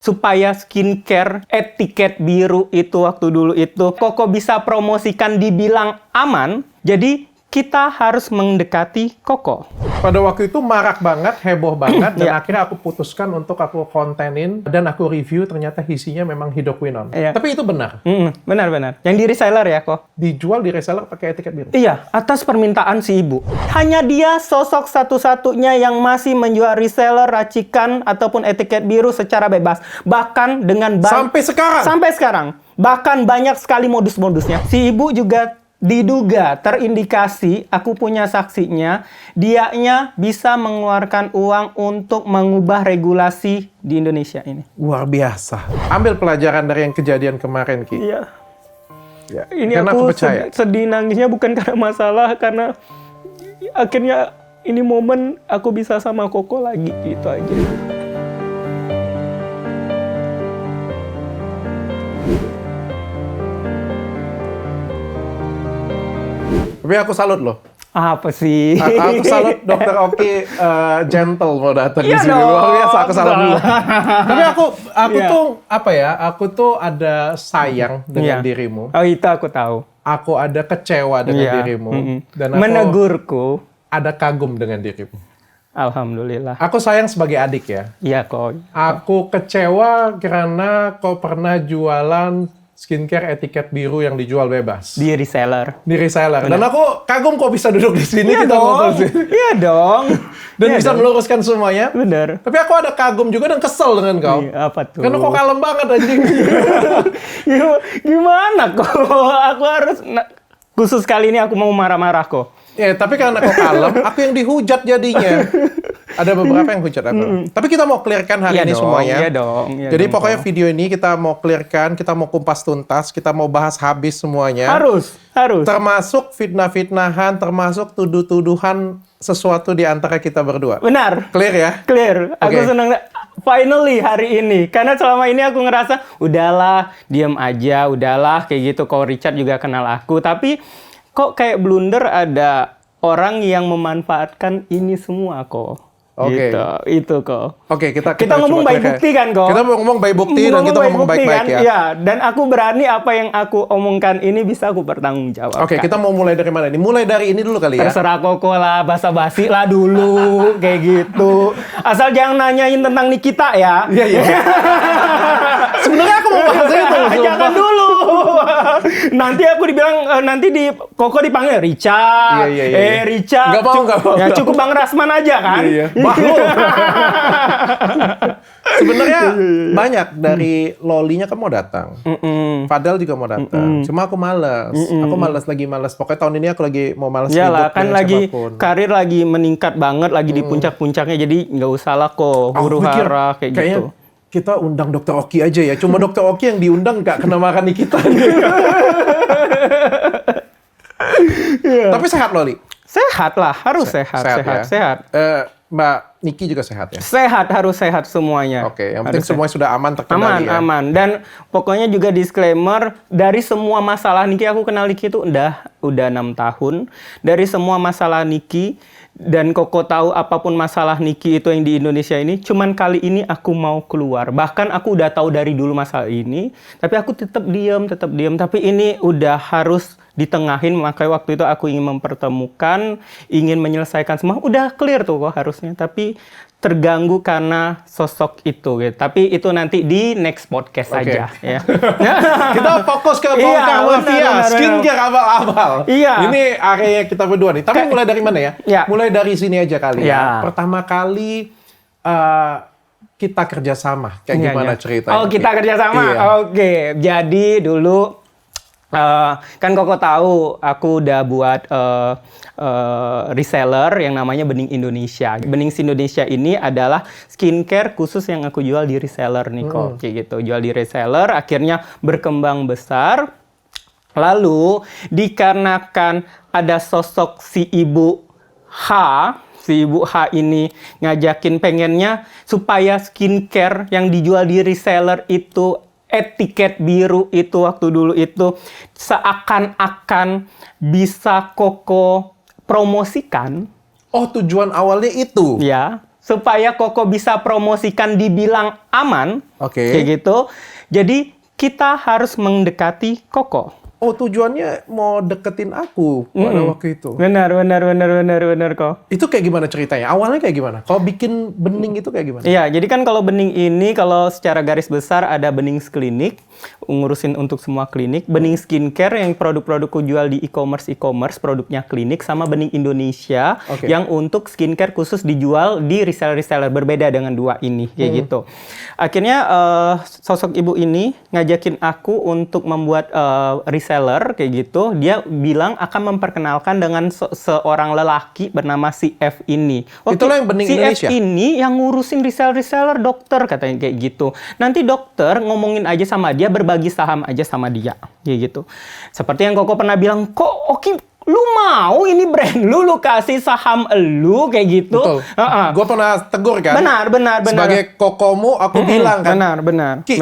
supaya skincare etiket biru itu waktu dulu itu Koko bisa promosikan dibilang aman, jadi kita harus mendekati Koko. Pada waktu itu marak banget, heboh banget, dan Iya. akhirnya aku putuskan untuk aku kontenin dan aku review, ternyata isinya memang hidroquinone. Iya. Tapi itu benar. Benar-benar. Yang di reseller ya, Ko? Dijual di reseller pakai etiket biru. Iya, atas permintaan si ibu. Hanya dia sosok satu-satunya yang masih menjual reseller, racikan, ataupun etiket biru secara bebas. Bahkan dengan Sampai sekarang? Sampai sekarang. Bahkan banyak sekali modus-modusnya. Si ibu juga diduga terindikasi, aku punya saksinya, dianya bisa mengeluarkan uang untuk mengubah regulasi di Indonesia ini. Luar biasa. Ambil pelajaran dari yang kejadian kemarin, Ki. Iya. Ya. Ini Karena aku aku percaya. sedih nangisnya bukan karena masalah, karena akhirnya ini momen aku bisa sama Koko lagi, gitu aja. Tapi aku salut loh. Apa sih? Aku salut Dr. Oki gentle mau datang di Iya sini. dong. Luar biasa, aku salut dulu. Tapi aku Iya. tuh apa ya? Aku tuh ada sayang dengan Iya. dirimu. Oh, itu aku tahu. Aku ada kecewa dengan Iya. dirimu. Dan aku Menegurku. ada kagum dengan dirimu. Alhamdulillah. Aku sayang sebagai adik ya. Iya, kok. Aku kecewa karena kau pernah jualan skincare etiket biru yang dijual bebas Di reseller. di reseller. Dan aku kagum kau bisa duduk di sini, Iya kita ngobrol dong. sini. Iya dong. Dan Iya bisa dong. meluruskan semuanya. Bener. Tapi aku ada kagum juga dan kesel dengan kau. Iya, apa tuh? Karena kau kalem banget anjing. Gimana kok? Aku harus... khusus kali ini aku mau marah-marah kok. Ya, tapi karena kau kalem, aku yang dihujat jadinya. Ada beberapa yang hujat aku. Tapi kita mau clearkan hari Iya ini dong, semuanya. iya dong, iya Jadi dong, pokoknya Ko. video ini kita mau clearkan, kita mau kumpas tuntas, kita mau bahas habis semuanya. Harus. Termasuk fitnah-fitnahan, termasuk tuduh-tuduhan sesuatu di antara kita berdua. Benar. Clear ya? Clear. Aku Oke. senang finally hari ini. Karena selama ini aku ngerasa udahlah, diam aja, udahlah kayak gitu. Kok Richard juga kenal aku, tapi kok kayak blunder ada orang yang memanfaatkan ini semua kok. Oke. Gitu. Itu kok. Oke, kita ngomong coba by clear ya. bukti kan, kok? Kita mau ngomong by bukti dan kita by ngomong bukti baik-baik kan? ya. Iya, dan aku berani apa yang aku omongkan ini bisa aku pertanggungjawabkan. Oke, kita mau mulai dari mana nih? Mulai dari ini dulu kali ya. Terserah Koko lah, basa-basi lah dulu, kayak gitu. Asal jangan nanyain tentang Nikita ya. Iya, iya. Sebenarnya aku mau bahas itu. sumpah. Jangan dulu. Nanti aku dibilang, nanti di Koko dipanggil Rica. Iya. Rica. Nggak mau, nggak mau. Ya cukup Bang Rasman aja kan. Iya. Bahlul. Sebenarnya banyak dari Lolinya kan mau datang. Fadel juga mau datang. Cuma aku malas. Aku malas. Pokoknya tahun ini aku lagi mau malas Iyalah, ribut kan dengan lagi siapapun. karir lagi meningkat banget, lagi di puncak-puncaknya, jadi nggak usah lah kok Aku pikir huru-hara kayak kayaknya gitu. kita undang Dr. Oki aja ya. Cuma Dr. Oki yang diundang nggak kena makan di kita. Tapi sehat Loli. Sehat lah, harus sehat. Mbak Niki juga sehat ya? Sehat, harus sehat semuanya. Oke, yang penting Harus semuanya sudah aman terkendali ya? aman. Dan pokoknya juga disclaimer, dari semua masalah Niki, aku kenal Niki itu udah 6 tahun. Dari semua masalah Niki, dan Koko tahu apapun masalah Niki itu yang di Indonesia ini, cuman kali ini aku mau keluar. Bahkan aku udah tahu dari dulu masalah ini, tapi aku tetap diam. Tapi ini udah harus ditengahin, makanya waktu itu aku ingin mempertemukan, ingin menyelesaikan semua, udah clear tuh kok harusnya, tapi terganggu karena sosok itu gitu. Tapi itu nanti di next podcast Oke. aja ya. Kita fokus ke Iya, bongkar mafia, benar. skincare abal-abal. Iya. Ini area kita berdua nih. Tapi mulai dari mana ya? Iya. Mulai dari sini aja kali Iya. ya. Pertama kali kita kerjasama. Kayak Iya, gimana iya. ceritanya? Oh, kita kerjasama. Iya. Oke, jadi dulu kan Koko tahu aku udah buat reseller yang namanya Bening Indonesia. Bening Indonesia ini adalah skincare khusus yang aku jual di reseller nih kok, kayak gitu. Jual di reseller, akhirnya berkembang besar. Lalu dikarenakan ada sosok si Ibu H ini ngajakin pengennya supaya skincare yang dijual di reseller itu etiket biru itu waktu dulu itu seakan-akan bisa Koko promosikan. Oh, tujuan awalnya itu? Ya, supaya Koko bisa promosikan dibilang aman, Oke. kayak gitu. Jadi kita harus mendekati Koko. Oh, tujuannya mau deketin aku pada waktu itu. Benar kok. Itu kayak gimana ceritanya? Awalnya kayak gimana? Kalau bikin bening itu kayak gimana? Iya, jadi kan kalau bening ini, kalau secara garis besar ada bening klinik, ngurusin untuk semua klinik, bening skincare yang produk-produkku jual di e-commerce, produknya klinik, sama bening Indonesia yang untuk skincare khusus dijual di reseller-reseller, berbeda dengan dua ini, kayak gitu. Akhirnya sosok ibu ini ngajakin aku untuk membuat reseller, kayak gitu. Dia bilang akan memperkenalkan dengan seorang lelaki bernama si F ini. Itulah yang bening si Indonesia? F ini yang ngurusin reseller dokter, katanya kayak gitu. Nanti dokter ngomongin aja sama dia, berbagi saham aja sama dia, kayak gitu. Seperti yang Koko pernah bilang, kok Oki, lu mau ini brand lu kasih saham lu, kayak gitu. Betul. Gue pernah tegur kan? Benar. Sebagai kokomu, aku bilang kan. Benar. Ki,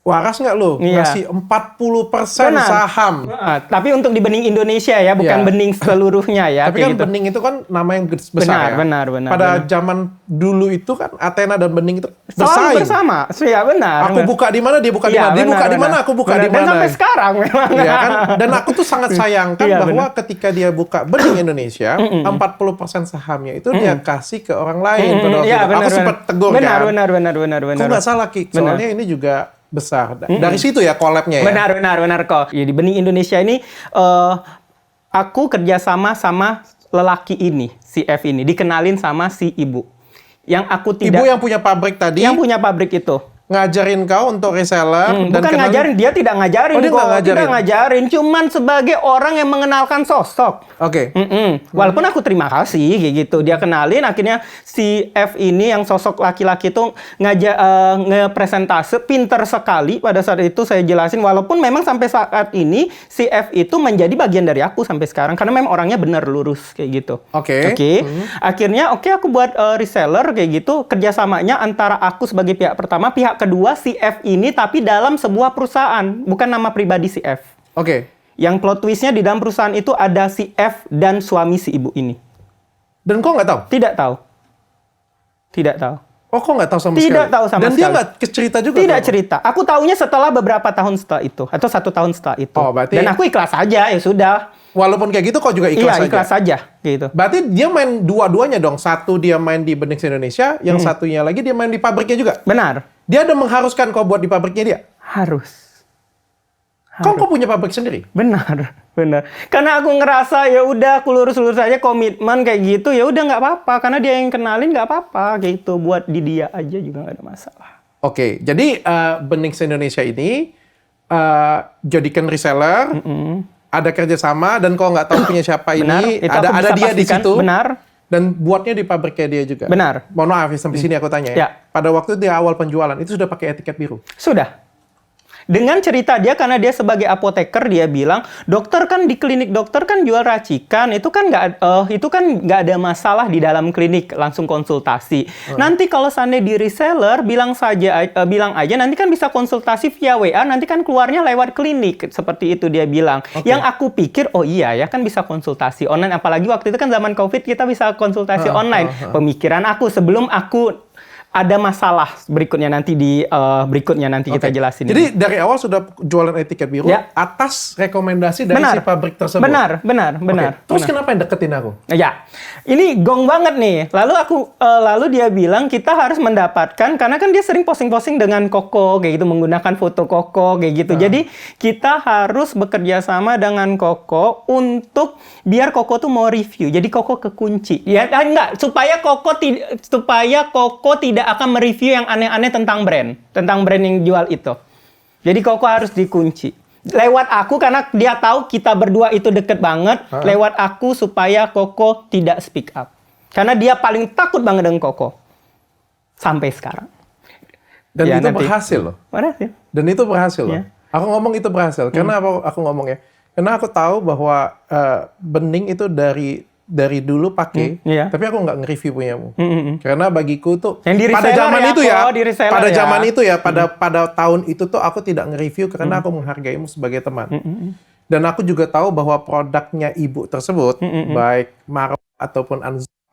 waras nggak lu? Iya. Ngasih 40% saham. Tapi untuk di bening Indonesia ya, bukan bening seluruhnya ya. Tapi kan gitu. bening itu kan nama yang besar ya. Benar. Pada zaman dulu itu kan Athena dan bening itu selalu bersaing. bersama. Ya benar. Aku buka di mana, dia buka di mana. Dia buka di mana, aku buka di mana. Dan sampai sekarang memang. Iya kan? Dan aku tuh sangat sayangkan bahwa ketika dia buka bening Indonesia, 40% sahamnya itu dia kasih ke orang lain. Aku sempat tegur kan. Benar. Aku nggak salah, Ki. Soalnya ini juga besar. Dari situ ya collab-nya ya? Benar kok. Ya, di bening Indonesia ini, aku kerjasama sama lelaki ini, si F ini. Dikenalin sama si ibu. Yang aku tidak... Ibu yang punya pabrik tadi? Yang punya pabrik itu. Ngajarin kau untuk reseller dan bukan ngajarin, dia tidak ngajarin tidak ngajarin, cuman sebagai orang yang mengenalkan sosok. Oke. Walaupun aku terima kasih kayak gitu, dia kenalin, akhirnya si F ini yang sosok laki-laki itu ngepresentase pinter sekali. Pada saat itu saya jelasin, walaupun memang sampai saat ini si F itu menjadi bagian dari aku sampai sekarang karena memang orangnya bener lurus kayak gitu. Oke. Akhirnya aku buat reseller kayak gitu, kerjasamanya antara aku sebagai pihak pertama, pihak kedua si F ini, tapi dalam sebuah perusahaan, bukan nama pribadi si F. Oke. Yang plot twistnya di dalam perusahaan itu ada si F dan suami si ibu ini. Dan kau nggak tahu? Tidak tahu. Oh, kok nggak tahu sama sekali? Tidak tahu sama sekali. Dan dia nggak cerita juga? Tidak cerita. Aku tahunya setelah beberapa tahun setelah itu, atau 1 tahun setelah itu. Oh, berarti... Dan aku ikhlas aja, ya sudah. Walaupun kayak gitu, kau juga ikhlas aja? Iya, ikhlas aja. Gitu. Berarti dia main dua-duanya dong. Satu dia main di Bening Indonesia, yang satunya lagi dia main di pabriknya juga? Benar. Dia ada mengharuskan kau buat di pabriknya dia? Harus. Kau punya pabrik sendiri? Benar. Karena aku ngerasa ya udah aku lurus-lurus aja, komitmen kayak gitu, ya udah nggak apa-apa. Karena dia yang kenalin, nggak apa-apa kayak gitu. Buat di dia aja juga nggak ada masalah. Oke, jadi Bening Indonesia ini jadikan reseller, ada kerjasama, dan kau nggak tahu punya siapa ini, ada dia di situ. Benar. Dan buatnya di pabriknya dia juga. Benar. Mohon maaf ya, sampai sini aku tanya ya. Pada waktu di awal penjualan itu sudah pakai etiket biru? Sudah. Dengan cerita dia, karena dia sebagai apoteker, dia bilang, dokter kan di klinik dokter kan jual racikan, itu kan nggak ada masalah di dalam klinik, langsung konsultasi. Nanti kalau seandainya di reseller, bilang aja nanti kan bisa konsultasi via WA, nanti kan keluarnya lewat klinik, seperti itu dia bilang. Yang aku pikir, oh iya ya kan bisa konsultasi online, apalagi waktu itu kan zaman COVID kita bisa konsultasi online. Pemikiran aku sebelum aku ada masalah berikutnya nanti kita jelasin. Jadi dari awal sudah jualan etiket biru atas rekomendasi dari si pabrik tersebut. Benar. Terus kenapa yang deketin aku? Ya, ini gong banget nih. Lalu dia bilang kita harus mendapatkan, karena kan dia sering posting-posting dengan Koko kayak gitu, menggunakan foto Koko kayak gitu. Jadi kita harus bekerja sama dengan Koko untuk biar Koko tuh mau review. Jadi Koko kekunci. Ya enggak, supaya Koko tidak akan mereview yang aneh-aneh tentang brand yang jual itu. Jadi Koko harus dikunci. Lewat aku, karena dia tahu kita berdua itu deket banget. Lewat aku supaya Koko tidak speak up. Karena dia paling takut banget dengan Koko. Sampai sekarang. Dan itu berhasil loh. Berhasil. Dan itu berhasil loh. Aku ngomong itu berhasil. Karena apa aku ngomongnya? Karena aku tahu bahwa Bening itu dari dulu pakai, tapi aku nggak nge-review punyamu. Karena bagiku tuh pada zaman itu ya, pada tahun itu tuh aku tidak nge-review karena aku menghargaimu sebagai teman. Dan aku juga tahu bahwa produknya ibu tersebut, baik Maro ataupun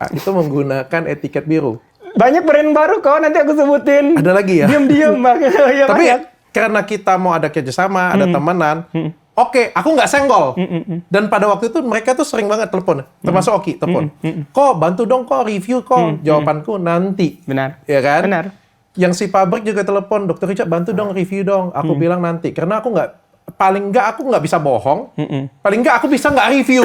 itu menggunakan etiket biru. Banyak brand baru kok, nanti aku sebutin. Ada lagi ya? Diam-diam. Ya, tapi banyak. Karena kita mau ada kerjasama, ada temenan, oke, aku nggak senggol. Dan pada waktu itu mereka tuh sering banget telepon, termasuk Oki telepon. Kok bantu dong, kok review kok. Jawabanku nanti. Benar. Ya kan? Benar. Yang si pabrik juga telepon, Dokter Richard bantu dong review dong. Aku bilang nanti, karena aku nggak bisa bohong. Paling nggak aku bisa nggak review.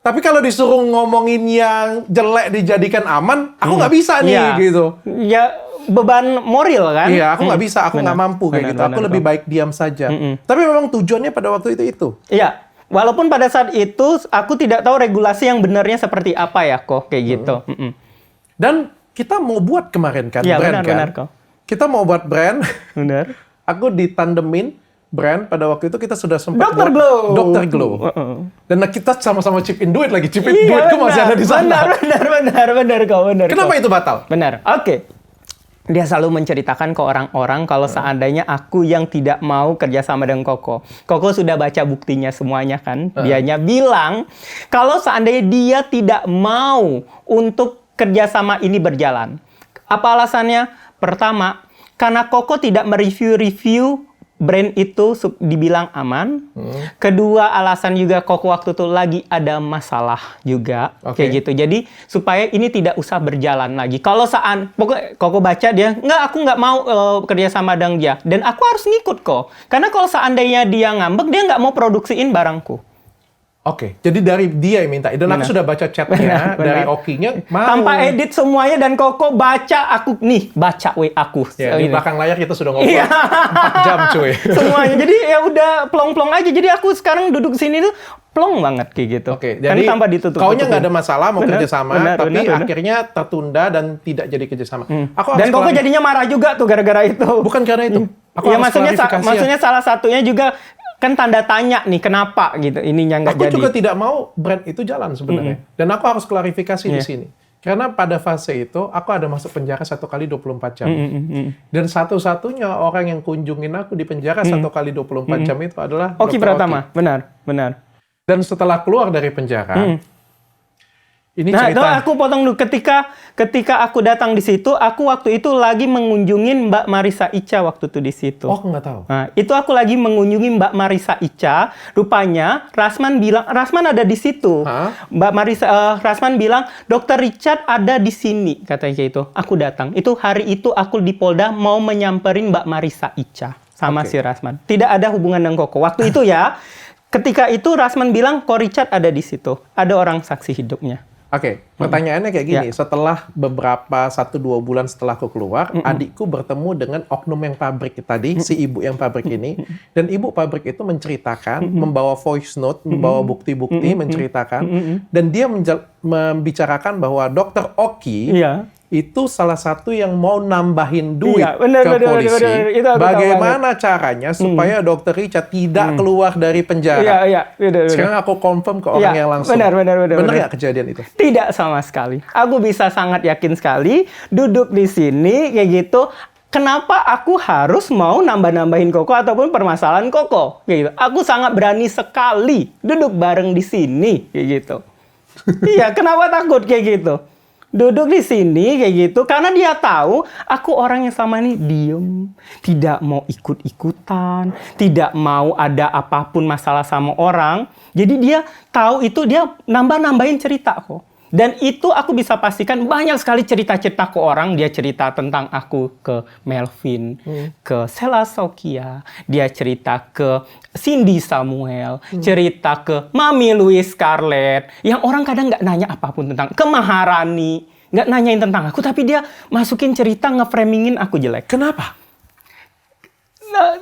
Tapi kalau disuruh ngomongin yang jelek dijadikan aman, aku nggak bisa nih gitu. Ya beban moral kan? Iya, aku nggak bisa, aku nggak mampu kayak gitu. Aku lebih baik diam saja. Tapi memang tujuannya pada waktu itu. Iya, walaupun pada saat itu aku tidak tahu regulasi yang benarnya seperti apa ya kok kayak gitu. Dan kita mau buat kemarin kan, brand benar kok. Kita mau buat brand. Benar. Aku ditandemin brand pada waktu itu kita sudah sempat Dr. Glow. Dr. Glow. Dan kita sama-sama chip in duit lagi. Chip in duitku masih ada di sana. Benar kok. Kenapa itu batal? Benar. Oke. Dia selalu menceritakan ke orang-orang kalau seandainya aku yang tidak mau kerjasama dengan Koko. Koko sudah baca buktinya semuanya kan. Dianya bilang kalau seandainya dia tidak mau untuk kerjasama ini berjalan. Apa alasannya? Pertama, karena Koko tidak mereview brand itu dibilang aman. Kedua, alasan juga Koko waktu itu lagi ada masalah juga. Kayak gitu. Jadi, supaya ini tidak usah berjalan lagi. Kalau pokoknya Koko baca dia, aku nggak mau kerja sama dengan dia. Dan aku harus ngikut kok. Karena kalau seandainya dia ngambek, dia nggak mau produksiin barangku. Oke, jadi dari dia yang minta. Dan aku sudah baca chatnya dari Oki-nya. Tanpa edit semuanya dan Koko baca WA aku. Ya, di belakang layar kita sudah ngobrol 4 jam cuy. Semuanya. Jadi ya udah plong-plong aja. Jadi aku sekarang duduk sini tuh plong banget kayak gitu. Oke, jadi tanpa ditutup. Kaunya nggak ada masalah mau kerjasama, tapi akhirnya tertunda dan tidak jadi kerjasama. Dan Koko jadinya marah juga tuh gara-gara itu. Bukan karena itu. Ya maksudnya salah satunya juga kan tanda tanya nih kenapa gitu ininya nggak jadi. Aku juga tidak mau brand itu jalan sebenarnya. Dan aku harus klarifikasi di sini. Karena pada fase itu aku ada masuk penjara 1 kali 24 jam. Dan satu-satunya orang yang kunjungin aku di penjara 1 kali 24 jam itu adalah Oki Pratama. Benar. Dan setelah keluar dari penjara, ini cerita. Nah, aku potong dulu. Ketika aku datang di situ, aku waktu itu lagi mengunjungin Mbak Marissa Ica waktu itu di situ. Oh, aku nggak tahu. Nah, itu aku lagi mengunjungi Mbak Marissa Ica. Rupanya Rasman ada di situ. Rasman bilang, Dr. Richard ada di sini, katanya kayak itu. Aku datang. Itu hari itu aku di Polda mau menyamperin Mbak Marissa Ica sama si Rasman. Tidak ada hubungan dengan Koko. Waktu itu ya, ketika itu Rasman bilang, Ko Richard ada di situ. Ada orang saksi hidupnya. Oke, pertanyaannya kayak gini. Setelah beberapa 1-2 bulan setelah aku keluar, adikku bertemu dengan oknum yang pabrik tadi, si ibu yang pabrik ini. Dan ibu pabrik itu menceritakan, membawa voice note, membawa bukti-bukti, menceritakan. Dan dia membicarakan bahwa Dr. Oki itu salah satu yang mau nambahin duit ke polisi. Bagaimana caranya supaya Dr. Richard tidak keluar dari penjara? Sekarang aku confirm ke orang yang langsung. Benar nggak kejadian itu? Tidak sama sekali. Aku bisa sangat yakin sekali duduk di sini kayak gitu. Kenapa aku harus mau nambah-nambahin Koko ataupun permasalahan Koko? Kayak gitu. Aku sangat berani sekali duduk bareng di sini kayak gitu. Iya, kenapa takut kayak gitu? Duduk di sini kayak gitu karena dia tahu aku orang yang sama ini diem, tidak mau ikut-ikutan, tidak mau ada apapun masalah sama orang. Jadi dia tahu itu dia nambah-nambahin cerita kok. Dan itu aku bisa pastikan banyak sekali cerita-cerita ke orang. Dia cerita tentang aku ke Melvin, ke Sela Sokia. Dia cerita ke Cindy Samuel, cerita ke Mami Louise Scarlett. Yang orang kadang nggak nanya apapun tentang ke Maharani. Nggak nanyain tentang aku, tapi dia masukin cerita nge-framingin aku jelek. Kenapa?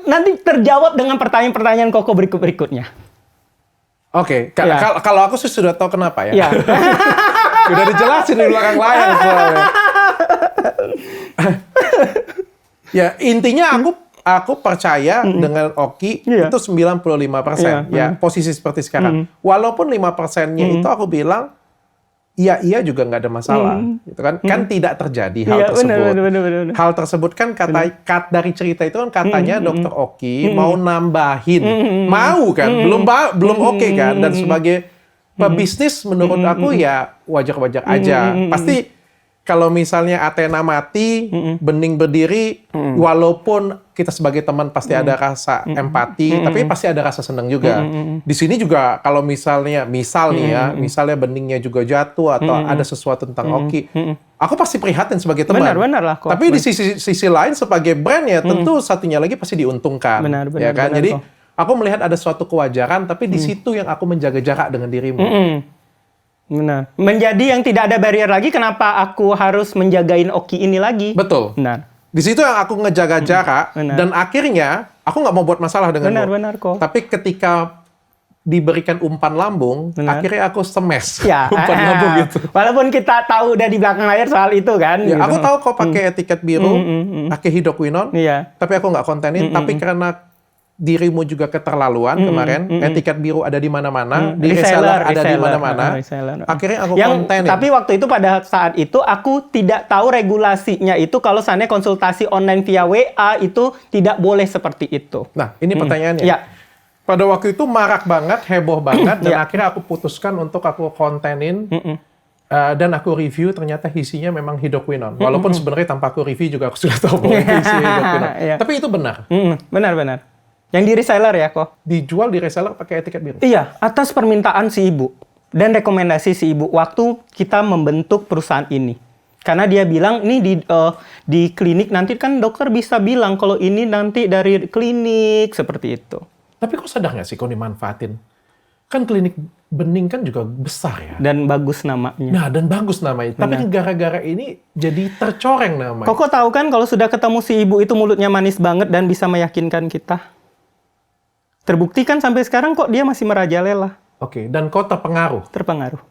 Nanti terjawab dengan pertanyaan-pertanyaan Koko berikutnya. Oke, kalau aku sih sudah tahu kenapa ya. Sudah dijelasin di belakang layar soalnya. Ya, intinya aku percaya dengan Oki itu 95%. Ya, posisi seperti sekarang. Walaupun 5%-nya itu aku bilang, iya juga nggak ada masalah. Gitu kan? Kan tidak terjadi hal tersebut. Bener. Hal tersebut kan dari cerita itu kan katanya Dr. Oki mau nambahin. Mau kan? Belum oke kan? Dan sebagai Pebisnis menurut aku ya wajar-wajar aja. Pasti kalau misalnya Athena mati, Bening berdiri, walaupun kita sebagai teman pasti ada rasa empati, tapi pasti ada rasa senang juga. Di sini juga kalau misalnya misalnya Beningnya juga jatuh atau ada sesuatu tentang Oki, aku pasti prihatin sebagai teman. Benar lah kok. Tapi di sisi lain sebagai brand ya tentu satunya lagi pasti diuntungkan. Ya kan? Jadi aku melihat ada suatu kewajaran, tapi di situ yang aku menjaga jarak dengan dirimu. Benar. Menjadi yang tidak ada barrier lagi, kenapa aku harus menjagain Oki ini lagi? Betul. Benar. Di situ yang aku ngejaga jarak, dan akhirnya aku nggak mau buat masalah denganmu. Benar kok. Tapi ketika diberikan umpan lambung, akhirnya aku semes umpan lambung gitu. Walaupun kita tahu udah di belakang layar soal itu kan. Ya, gitu. aku tahu kau pakai etiket biru, pakai hidroquinon, tapi aku nggak kontenin. Tapi karena dirimu juga keterlaluan kemarin, etiket biru ada di mana-mana, di reseller ada di mana-mana. Akhirnya aku kontenin. Tapi waktu itu pada saat itu aku tidak tahu regulasinya itu kalau seandainya konsultasi online via WA itu tidak boleh seperti itu. Nah, ini pertanyaannya. Ya. Pada waktu itu marak banget, heboh banget, dan akhirnya aku putuskan untuk aku kontenin dan aku review, ternyata isinya memang hidroquinon. Walaupun sebenarnya tanpa aku review juga aku sudah tahu bahwa isinya hidroquinon. Tapi itu benar. Benar. Yang di reseller ya kok? Dijual di reseller pakai etiket biru? Iya, atas permintaan si ibu dan rekomendasi si ibu waktu kita membentuk perusahaan ini. Karena dia bilang, ini di klinik nanti kan dokter bisa bilang kalau ini nanti dari klinik, seperti itu. Tapi kok sadar nggak sih kau dimanfaatin? Kan klinik Bening kan juga besar ya? Dan bagus namanya. Nah, dan bagus namanya. Benar. Tapi gara-gara ini jadi tercoreng namanya. Koko tahu kan kalau sudah ketemu si ibu itu mulutnya manis banget dan bisa meyakinkan kita. Terbukti kan sampai sekarang kok dia masih merajalela. Oke, dan kau terpengaruh? Terpengaruh.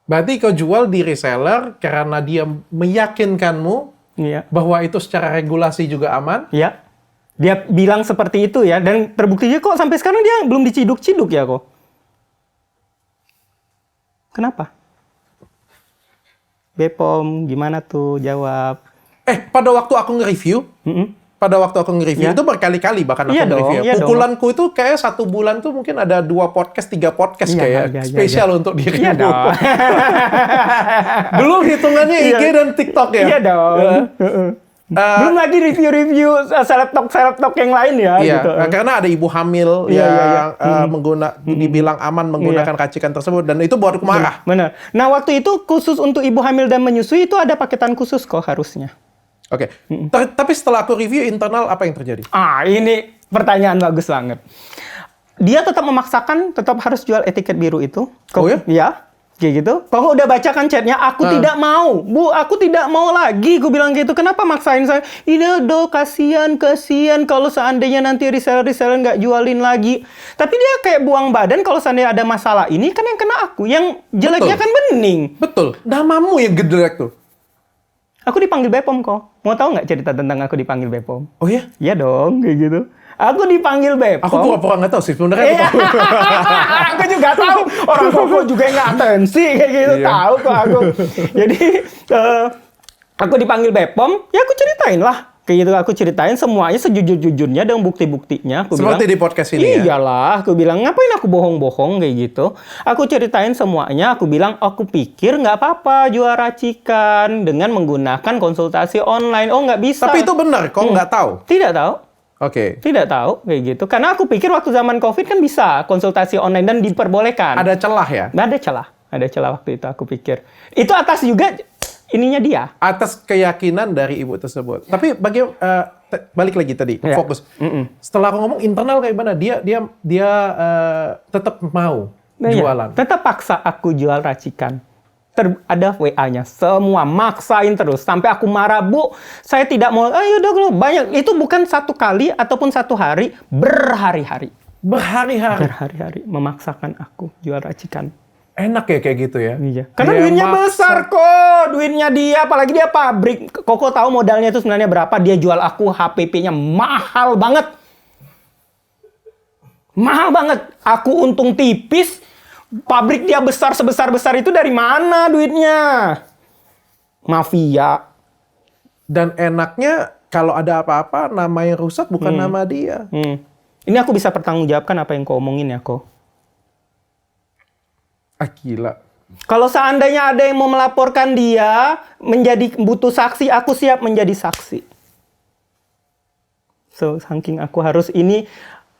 Berarti kau jual di reseller karena dia meyakinkanmu bahwa itu secara regulasi juga aman? Iya. Dia bilang seperti itu ya, dan terbuktinya kok sampai sekarang dia belum diciduk-ciduk ya kok. Kenapa? Bepom, gimana tuh jawab? Pada waktu aku nge-review, itu berkali-kali bahkan aku nge-review. Pukulanku itu kayak 1 bulan tuh mungkin ada 2 podcast, 3 podcast spesial untuk dirimu. Iya dong. Belum hitungannya IG dan TikTok ya? Iya dong. Belum lagi review-review seleb-talk yang lain ya. Iya, gitu. Karena ada ibu hamil yang dibilang aman menggunakan racikan tersebut, dan itu buat aku marah. Benar. Nah, waktu itu khusus untuk ibu hamil dan menyusui itu ada paketan khusus kok harusnya. Oke. Tapi setelah aku review internal, apa yang terjadi? Ini pertanyaan bagus banget. Dia tetap memaksakan, tetap harus jual etiket biru itu. Oh ya? Iya, kayak gitu. Kok udah bacakan chatnya, aku tidak mau. Bu, aku tidak mau lagi. Gue bilang gitu, kenapa maksain saya? Ini dong, kasihan kalau seandainya nanti reseller nggak jualin lagi. Tapi dia kayak buang badan kalau seandainya ada masalah ini, kan yang kena aku. Yang jeleknya kan Bening. Betul. Namamu yang jelek tuh. Aku dipanggil Bepom kok. Mau tahu nggak cerita tentang aku dipanggil Bepom? Oh ya? Iya dong, kayak gitu. Aku dipanggil Bepom. Aku pura-pura nggak tahu sih, sebenarnya aku tahu. Aku juga tahu. Orang Koko juga nggak atensi, kayak gitu. Tahu kok aku. Jadi, aku dipanggil Bepom, ya aku ceritain lah. Kayak gitu, aku ceritain semuanya sejujur-jujurnya dengan bukti-buktinya. Aku seperti bilang, di podcast ini iyalah, aku bilang, ngapain aku bohong-bohong kayak gitu. Aku ceritain semuanya, aku bilang, aku pikir nggak apa-apa jual racikan dengan menggunakan konsultasi online. Oh, nggak bisa. Tapi itu benar, kok nggak tahu? Tidak tahu. Oke. Tidak tahu, kayak gitu. Karena aku pikir waktu zaman COVID kan bisa konsultasi online dan diperbolehkan. Ada celah ya? Ada celah waktu itu aku pikir. Itu atas juga ininya dia. Atas keyakinan dari ibu tersebut. Tapi balik lagi tadi, fokus. Setelah aku ngomong internal kayak gimana? Dia tetap mau jualan. Tetap paksa aku jual racikan. Ada WA-nya, semua maksain terus. Sampai aku marah, Bu, saya tidak mau, ayo dong, banyak. Itu bukan 1 kali ataupun 1 hari, berhari-hari. Berhari-hari memaksakan aku jual racikan. Enak ya kayak gitu ya? Iya. Karena duitnya besar kok. Duitnya dia, apalagi dia pabrik. Koko tahu modalnya itu sebenarnya berapa? Dia jual aku HPP-nya mahal banget. Mahal banget. Aku untung tipis. Pabrik dia besar sebesar-besar itu dari mana duitnya? Mafia. Dan enaknya kalau ada apa-apa nama yang rusak bukan nama dia. Ini aku bisa pertanggungjawabkan apa yang kau omongin ya, kok. Gila. Kalau seandainya ada yang mau melaporkan dia menjadi butuh saksi, aku siap menjadi saksi. So, saking aku harus ini,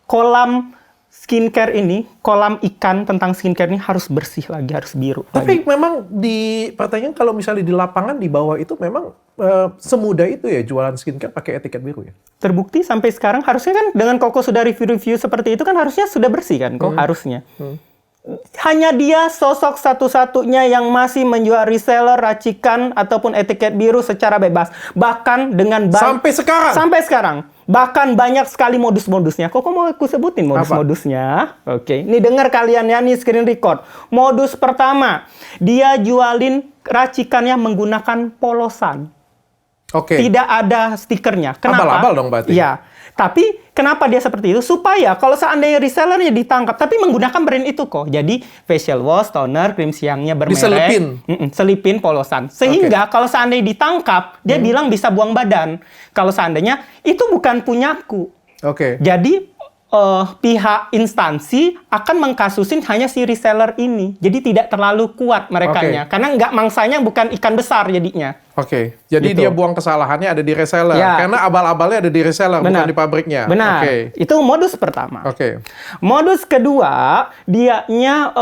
kolam skincare ini, kolam ikan tentang skincare ini harus bersih lagi, harus biru. Tapi memang di pertanyaan kalau misalnya di lapangan di bawah itu memang semudah itu ya jualan skincare pakai etiket biru ya? Terbukti sampai sekarang harusnya kan dengan Koko sudah review-review seperti itu kan harusnya sudah bersih kan kok harusnya. Hanya dia sosok satu-satunya yang masih menjual reseller, racikan, ataupun etiket biru secara bebas. Bahkan dengan Sampai sekarang? Sampai sekarang. Bahkan banyak sekali modus-modusnya. Kok mau aku sebutin modus-modusnya? Oke. Ini dengar kalian ya, nih screen record. Modus pertama, dia jualin racikannya menggunakan polosan. Oke. Tidak ada stikernya. Kenapa? Abal-abal dong berarti. Iya. Tapi kenapa dia seperti itu? Supaya kalau seandainya resellernya ditangkap, tapi menggunakan brand itu kok. Jadi facial wash, toner, krim siangnya bermerek. Diselipin? Selipin polosan. Sehingga kalau seandainya ditangkap, dia bilang bisa buang badan. Kalau seandainya itu bukan punyaku. Oke. Jadi pihak instansi akan mengkasusin hanya si reseller ini. Jadi tidak terlalu kuat merekanya. Karena nggak mangsanya bukan ikan besar jadinya. Oke, jadi Gitu. dia buang kesalahannya ada di reseller. Ya. Karena abal-abalnya ada di reseller, bukan di pabriknya. Benar. Oke. Itu modus pertama. Oke. Modus kedua, dianya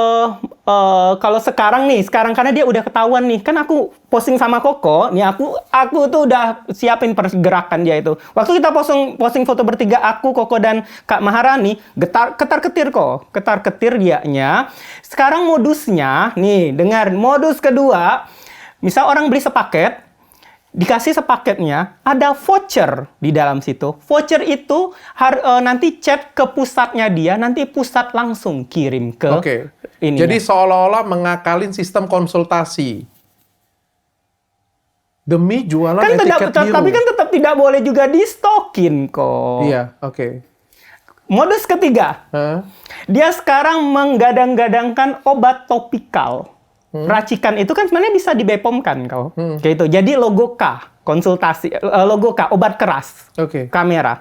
kalau sekarang karena dia udah ketahuan nih, kan aku posting sama Koko, nih aku tuh udah siapin pergerakan dia itu. Waktu kita posting foto bertiga, aku, Koko, dan Kak Maharani, ketar-ketir kok. Ketar-ketir dianya. Sekarang modusnya, nih, dengar, modus kedua, misal orang beli sepaket, dikasih sepaketnya, ada voucher di dalam situ. Voucher itu nanti chat ke pusatnya dia, nanti pusat langsung kirim ke ininya. Jadi seolah-olah mengakalin sistem konsultasi. Demi jualan kan etiket biru. Tapi kan tetap tidak boleh juga di-stokin kok. Iya, oke. Modus ketiga, dia sekarang menggadang-gadangkan obat topikal. Racikan itu kan sebenarnya bisa di BPOM kan kau. Kayak itu. Jadi logo K, konsultasi, logo K, obat keras, kamera.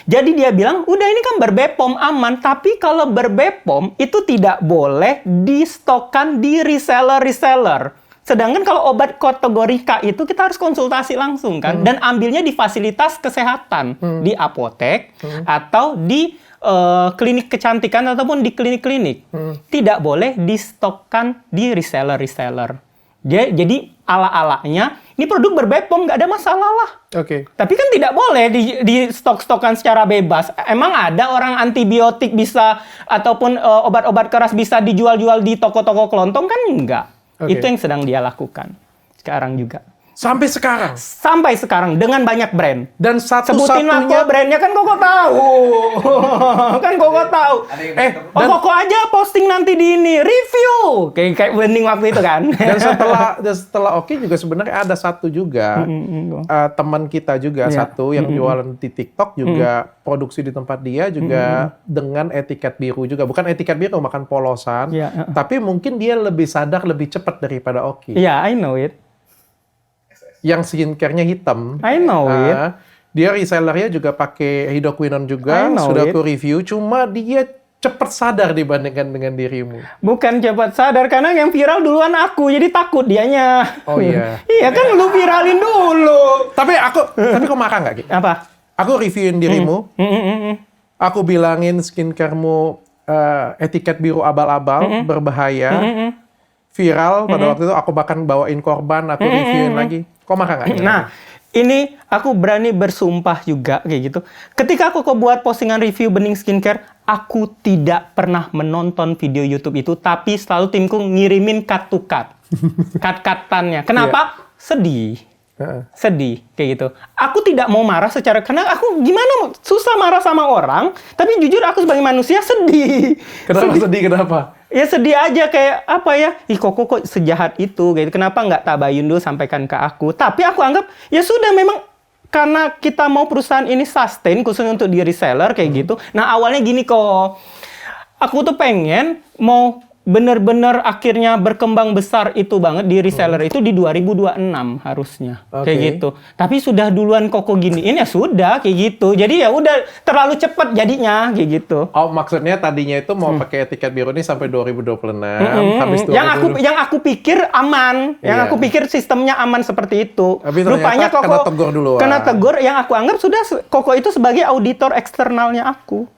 Jadi dia bilang, udah ini kan ber-BPOM aman, tapi kalau ber-BPOM itu tidak boleh di-stokkan di reseller-reseller. Sedangkan kalau obat kategori K itu kita harus konsultasi langsung kan, dan ambilnya di fasilitas kesehatan, di apotek atau di klinik kecantikan ataupun di klinik-klinik. Tidak boleh di-stokkan di reseller-reseller. Jadi ala-alanya ini produk ber-BPOM nggak ada masalah lah. Tapi kan tidak boleh di stok-stokan secara bebas. Emang ada orang antibiotik bisa ataupun obat-obat keras bisa dijual-jual di toko-toko kelontong kan enggak. Itu yang sedang dia lakukan sekarang juga. Sampai sekarang? Sampai sekarang, dengan banyak brand. Dan sebutin aku brandnya, kan Koko tahu. Kan Koko tahu. Koko aja posting nanti di ini, review. Kayak branding waktu itu kan. Dan setelah Oki juga sebenarnya ada satu juga, teman kita juga satu yang jualan di TikTok juga, produksi di tempat dia juga dengan etiket biru juga. Bukan etiket biru, makan polosan. Tapi mungkin dia lebih sadar, lebih cepat daripada Oki. Iya, I know it. Yang skincare-nya hitam. I know it. Dia resellernya juga pakai hidroquinone juga. Sudah aku review. Cuma dia cepat sadar dibandingkan dengan dirimu. Bukan cepat sadar, karena yang viral duluan aku. Jadi takut dianya. Oh iya. Iya kan, lu viralin dulu. Tapi kok marah nggak, Ki? Apa? Aku reviewin dirimu. Aku bilangin skincare-mu etiket biru abal-abal, berbahaya. Viral, pada waktu itu aku bahkan bawain korban, aku reviewin lagi. Kok marah nggak? Nah, ini aku berani bersumpah juga kayak gitu. Ketika aku buat postingan review bening skincare, aku tidak pernah menonton video YouTube itu, tapi selalu timku ngirimin cut to cut. Cut-cutannya. Kenapa? Sedih. Sedih kayak gitu. Aku tidak mau marah secara, karena aku gimana susah marah sama orang, tapi jujur aku sebagai manusia sedih. Kenapa sedih? Kenapa? Ya sedih aja, kayak apa ya, Koko kok sejahat itu gitu. Kenapa nggak tabayun dulu sampaikan ke aku. Tapi aku anggap ya sudah, memang karena kita mau perusahaan ini sustain khususnya untuk di reseller kayak gitu. Nah awalnya gini kok, aku tuh pengen mau benar-benar akhirnya berkembang besar itu banget di reseller itu di 2026 harusnya. Kayak gitu. Tapi sudah duluan Koko giniin ya sudah kayak gitu. Jadi ya udah terlalu cepat jadinya kayak gitu. Oh, maksudnya tadinya itu mau pakai etiket biru ini sampai 2026, habis 2026. Yang aku pikir aman, yang aku pikir sistemnya aman seperti itu. Tapi rupanya Koko kena tegur dulu. Kena tegur, yang aku anggap sudah Koko itu sebagai auditor eksternalnya aku.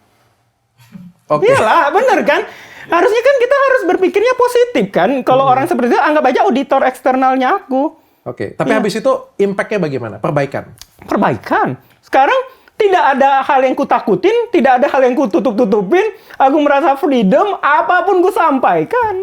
Iyalah, bener kan? Harusnya kan kita harus berpikirnya positif kan. Kalau orang seperti itu anggap aja auditor eksternalnya aku. Tapi habis itu impact-nya bagaimana? Perbaikan. Sekarang tidak ada hal yang kutakutin, tidak ada hal yang kututup-tutupin. Aku merasa freedom, apapun ku sampaikan.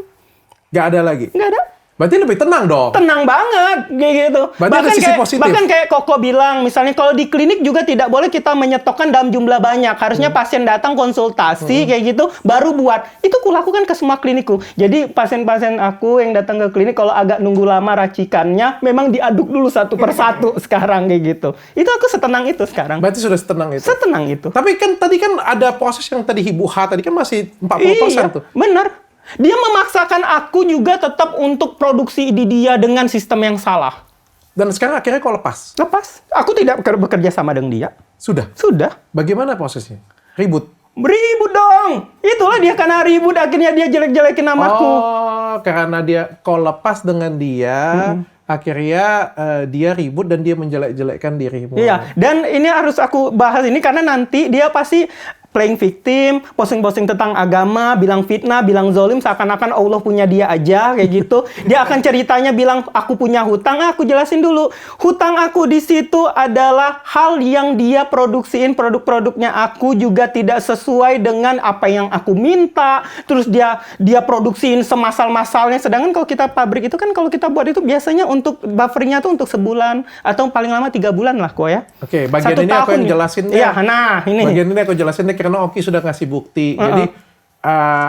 Nggak ada lagi? Nggak ada. Berarti lebih tenang dong? Tenang banget, kayak gitu. Berarti ada sisi positif? Bahkan kayak Koko bilang, misalnya kalau di klinik juga tidak boleh kita menyetokkan dalam jumlah banyak. Harusnya pasien datang konsultasi, kayak gitu, baru buat. Itu kulakukan ke semua klinikku. Jadi pasien-pasien aku yang datang ke klinik, kalau agak nunggu lama racikannya, memang diaduk dulu satu per satu sekarang, kayak gitu. Itu aku setenang itu sekarang. Berarti sudah setenang itu? Setenang itu. Tapi kan tadi kan ada proses yang tadi Hibuha, tadi kan masih 40% tuh. Benar. Dia memaksakan aku juga tetap untuk produksi di dia dengan sistem yang salah. Dan sekarang akhirnya kau lepas? Lepas. Aku tidak bekerja sama dengan dia. Sudah? Sudah. Bagaimana prosesnya? Ribut? Ribut dong. Itulah dia karena ribut akhirnya dia jelek-jelekin namaku. Oh, karena kau lepas dengan dia, akhirnya dia ribut dan dia menjelek-jelekkan dirimu. Iya, dan ini harus aku bahas ini karena nanti dia pasti playing victim, posting-posting tentang agama, bilang fitnah, bilang zolim, seakan-akan Allah punya dia aja, kayak gitu. Dia akan ceritanya bilang, aku punya hutang, aku jelasin dulu. Hutang aku di situ adalah hal yang dia produksiin, produk-produknya aku juga tidak sesuai dengan apa yang aku minta. Terus dia produksiin semasal-masalnya, sedangkan kalau kita pabrik itu kan, kalau kita buat itu biasanya untuk bufferingnya tuh untuk sebulan, atau paling lama 3 bulan lah, kok ya. Oke, bagian ini aku yang jelasin. Iya, nah ini. Bagian ini aku jelasin karena Oki sudah ngasih bukti. Jadi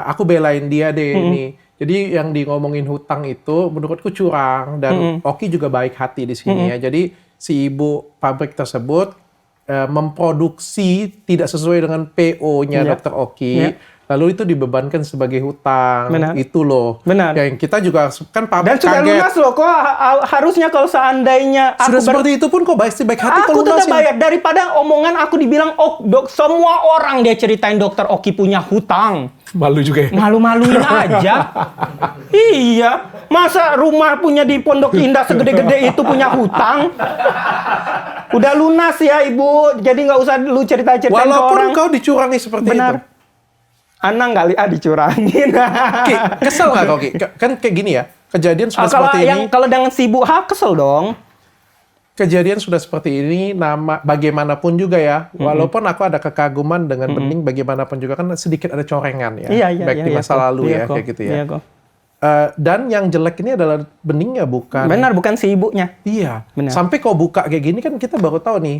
aku belain dia deh ini. Jadi yang di ngomongin hutang itu menurutku curang dan Oki juga baik hati di sini ya. Jadi si ibu pabrik tersebut memproduksi tidak sesuai dengan PO-nya Dr. Oki. Lalu itu dibebankan sebagai hutang. Benar. Itu loh. Benar. Yang kita juga kan pabrik dan sudah kaget. lunas loh. Kok harusnya kalau seandainya aku sudah seperti itu pun kok baik hati aku tetap bayar daripada omongan aku dibilang semua orang dia ceritain Dr. Oki punya hutang. Malu juga ya? Malu-maluin aja. Iya. Masa rumah punya di Pondok Indah segede-gede itu punya hutang? Udah lunas ya Ibu. Jadi nggak usah lu cerita-ceritain ke orang. Walaupun kau dicurangi seperti itu. Anang kali dicurangin. Ki, kesel nggak kau Ki? Kan kayak gini ya, kejadian sudah seperti ini. Kalau dengan si Bu kesel dong. Kejadian sudah seperti ini, bagaimanapun juga ya, walaupun aku ada kekaguman dengan Bening, bagaimanapun juga kan sedikit ada corengan ya, baik di masa lalu ya, kayak gitu ya. Dan yang jelek ini adalah Bening ya, bukan? Benar, bukan si ibunya. Iya. Benar. Sampai kau buka kayak gini kan kita baru tahu nih,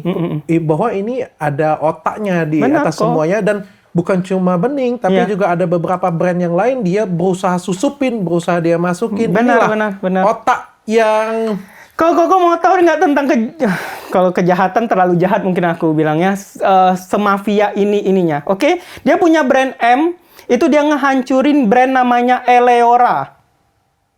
bahwa ini ada otaknya di atas semuanya dan bukan cuma Bening, tapi juga ada beberapa brand yang lain dia berusaha susupin, berusaha dia masukin. Benar. Otak yang... Kok mau tahu nggak tentang kalau kejahatan terlalu jahat mungkin aku bilangnya semafia ininya. Oke? Dia punya brand M, itu dia ngehancurin brand namanya Eleora.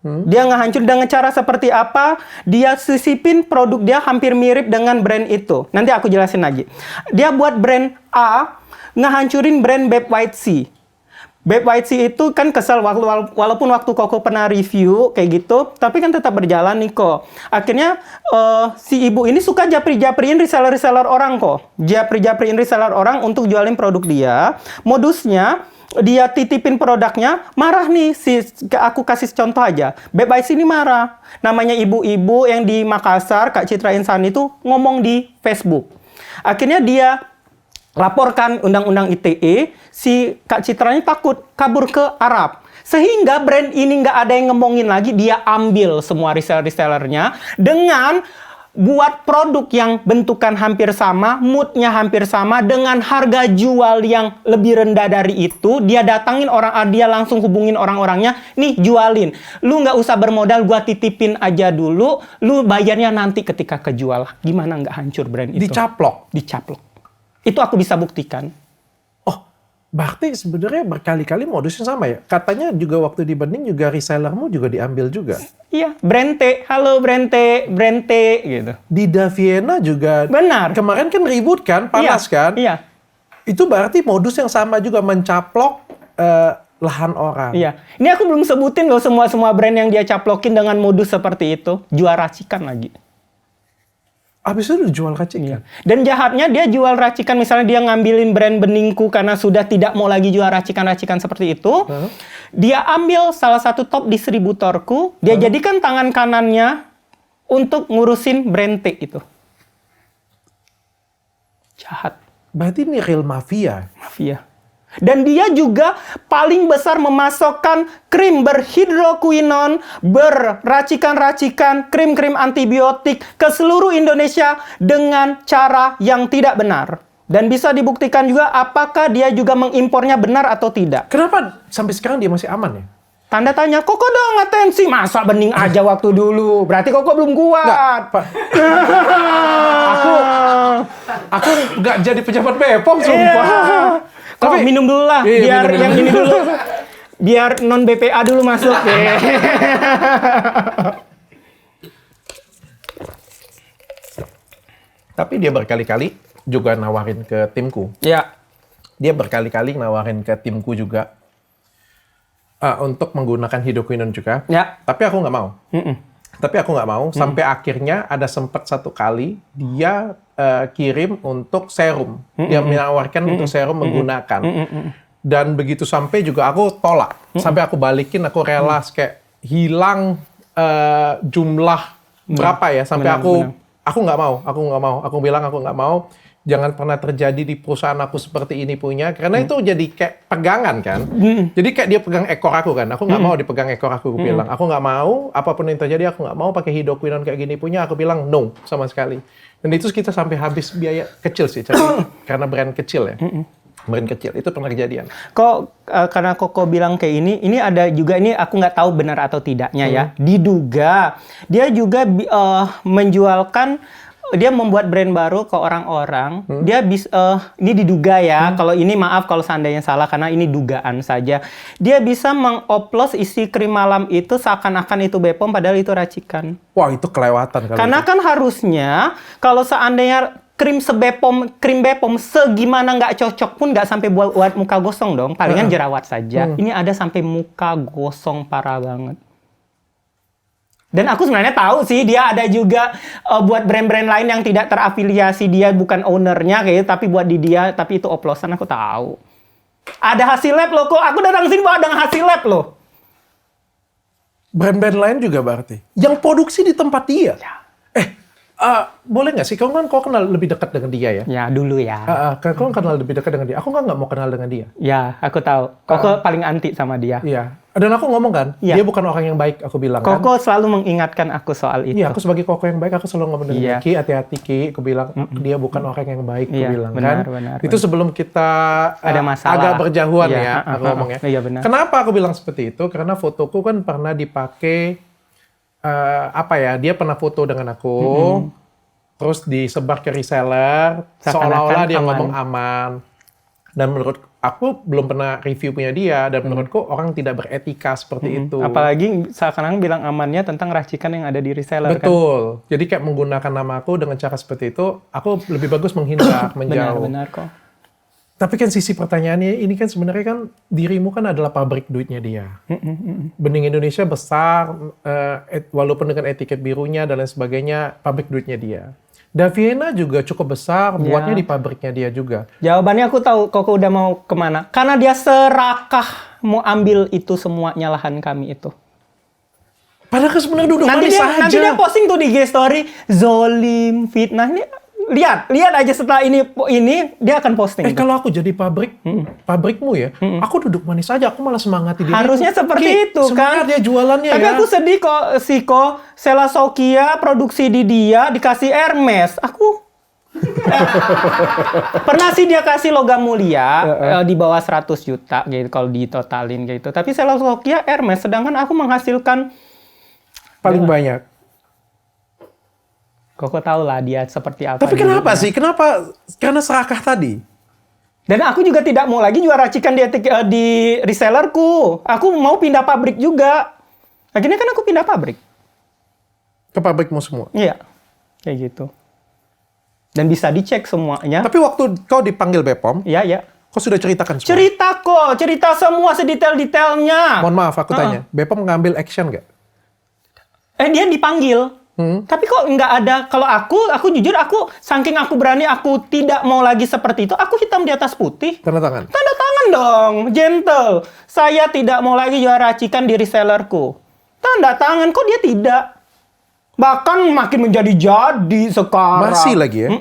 Dia ngehancurin dengan cara seperti apa? Dia sisipin produk dia hampir mirip dengan brand itu. Nanti aku jelasin lagi. Dia buat brand A, ngehancurin brand Babe White Sea. Babe White Sea itu kan kesel walaupun waktu Koko pernah review kayak gitu, tapi kan tetap berjalan nih kok. Akhirnya si ibu ini suka japri-japriin reseller orang kok. Japri-japriin reseller orang untuk jualin produk dia. Modusnya dia titipin produknya, marah nih aku kasih contoh aja. Babe White Sea ini marah. Namanya ibu-ibu yang di Makassar, Kak Citra Insani itu ngomong di Facebook. Akhirnya dia laporkan undang-undang ITE, si Kak Citra ini takut kabur ke Arab. Sehingga brand ini nggak ada yang ngomongin lagi, dia ambil semua reseller-resellernya dengan buat produk yang bentukan hampir sama, moodnya hampir sama, dengan harga jual yang lebih rendah dari itu. Dia datangin dia langsung hubungin orang-orangnya, nih jualin. Lu nggak usah bermodal, gua titipin aja dulu, lu bayarnya nanti ketika kejual. Gimana nggak hancur brand itu? Dicaplok. Itu aku bisa buktikan. Oh, Berarti sebenarnya berkali-kali modusnya sama ya? Katanya juga waktu di Bening juga resellermu juga diambil juga. Iya, Brente, halo Brente, Brente gitu. Di Daviena juga. Benar. Kemarin kan ribut kan, panas kan? Iya. Itu berarti modus yang sama juga, mencaplok lahan orang. Iya. Ini aku belum sebutin loh semua brand yang dia caplokin dengan modus seperti itu. Jual racikan lagi. Habis itu dijual racikan. Iya. Dan jahatnya dia jual racikan, misalnya dia ngambilin brand Beningku karena sudah tidak mau lagi jual racikan-racikan seperti itu. Dia ambil salah satu top distributorku, dia jadikan tangan kanannya untuk ngurusin brand T itu. Jahat. Berarti ini real mafia. Mafia. Dan dia juga paling besar memasokkan krim berhidrokuinon, beracikan-racikan, krim-krim antibiotik ke seluruh Indonesia dengan cara yang tidak benar. Dan bisa dibuktikan juga apakah dia juga mengimpornya benar atau tidak. Kenapa sampai sekarang dia masih aman ya? Tanda tanya, Koko dong atensi. Masa Bening aja waktu dulu? Berarti Koko belum kuat. Nggak, Pak. Aku nggak jadi pejabat BPOM, sumpah. Tapi minum dulu lah, biar minum. yang ini dulu. Biar non BPA dulu masuk. Tapi dia berkali-kali juga nawarin ke timku. Ya. Dia berkali-kali nawarin ke timku juga untuk menggunakan hidroquinone juga. Ya. Tapi aku nggak mau. Tapi aku nggak mau. Sampai akhirnya ada sempat satu kali dia kirim untuk serum. Dia menawarkan untuk serum menggunakan. Dan begitu sampai juga aku tolak. Sampai aku balikin, aku rela kayak hilang jumlah berapa ya. Sampai aku nggak mau. Aku bilang aku nggak mau. Jangan pernah terjadi di perusahaan aku seperti ini punya. Karena itu jadi kayak pegangan kan. Jadi kayak dia pegang ekor aku kan. Aku nggak mau dipegang ekor aku bilang. Aku nggak mau, apapun yang terjadi aku nggak mau pakai hidroquinone kayak gini punya. Aku bilang no sama sekali. Dan itu kita sampai habis biaya kecil sih. Karena brand kecil ya. Brand kecil. Itu pernah kejadian. Karena Koko bilang kayak ini ada juga, ini aku nggak tahu benar atau tidaknya ya. Diduga. Dia juga menjualkan, dia membuat brand baru ke orang-orang. Dia ini diduga ya. Kalau ini maaf kalau seandainya salah karena ini dugaan saja. Dia bisa mengoplos isi krim malam itu seakan-akan itu BPOM padahal itu racikan. Wah, itu kelewatan. Karena kan harusnya kalau seandainya krim BPOM segimana nggak cocok pun nggak sampai buat muka gosong dong. Palingan jerawat saja. Ini ada sampai muka gosong parah banget. Dan aku sebenarnya tahu sih dia ada juga buat brand-brand lain yang tidak terafiliasi, dia bukan ownernya kayak gitu, tapi buat di dia, tapi itu oplosan aku tahu. Ada hasil lab loh kok, aku datang sini bawa ada hasil lab loh. Brand-brand lain juga berarti? Yang produksi di tempat dia? Ya. Boleh nggak sih? Kau kenal lebih dekat dengan dia ya? Ya dulu ya. Kau kenal lebih dekat dengan dia. Aku kan nggak mau kenal dengan dia. Ya, aku tahu. Koko paling anti sama dia. Iya. Dan aku ngomong kan, dia bukan orang yang baik, aku bilang kan. Koko selalu mengingatkan aku soal itu. Iya, aku sebagai Koko yang baik, aku selalu ngomong dengan Ki, hati-hati Ki. Aku bilang, dia bukan orang yang baik, aku bilang benar, kan. Benar, itu sebelum kita ada masalah. agak berjauhan ya, aku ngomongnya. Iya, benar. Kenapa aku bilang seperti itu? Karena fotoku kan pernah dipakai, dia pernah foto dengan aku, terus disebar ke reseller, seolah-olah dia ngomong aman. Dan menurut aku belum pernah review punya dia, dan menurutku orang tidak beretika seperti itu. Apalagi seakan-akan bilang amannya tentang racikan yang ada di reseller. Betul. Kan? Jadi kayak menggunakan nama aku dengan cara seperti itu, aku lebih bagus menghindar, menjauh. Benar kok. Tapi kan sisi pertanyaannya, ini kan sebenarnya kan dirimu kan adalah pabrik duitnya dia. Bening Indonesia besar, walaupun dengan etiket birunya dan lain sebagainya, pabrik duitnya dia. Daviena juga cukup besar, buatnya di pabriknya dia juga. Jawabannya aku tahu, Koko udah mau kemana. Karena dia serakah mau ambil itu semuanya lahan kami itu. Padahal kan sebenarnya duduk manis saja. Nanti dia posting tuh di G-Story, zolim, fitnah. Ini lihat aja setelah ini dia akan posting. Kalau aku jadi pabrikmu ya, aku duduk manis aja, aku malah semangati dia. Harusnya seperti itu kan. Semangat dia jualannya. Tapi aku sedih kok, Siko, Sela Sokia produksi di dia dikasih Hermes. Aku pernah sih dia kasih logam mulia di bawah 100 juta gitu kalau ditotalin gitu. Tapi Sela Sokia Hermes, sedangkan aku menghasilkan paling banyak. Koko tahu lah dia seperti apa. Tapi kenapa sih? Kenapa? Karena serakah tadi. Dan aku juga tidak mau lagi jual racikan di resellerku. Aku mau pindah pabrik juga. Akhirnya kan aku pindah pabrik. Ke pabrikmu semua? Iya, kayak gitu. Dan bisa dicek semuanya. Tapi waktu kau dipanggil BPOM, Iya. kau sudah ceritakan semua? Cerita semua sedetail-detailnya. Mohon maaf, aku tanya. BPOM ngambil action nggak? Dia dipanggil. Tapi kok nggak ada, kalau aku jujur, saking aku berani, aku tidak mau lagi seperti itu, aku hitam di atas putih. Tanda tangan? Tanda tangan dong, gentle. Saya tidak mau lagi jual racikan di resellerku. Tanda tangan, kok dia tidak? Bahkan makin menjadi-jadi sekarang. Masih lagi ya?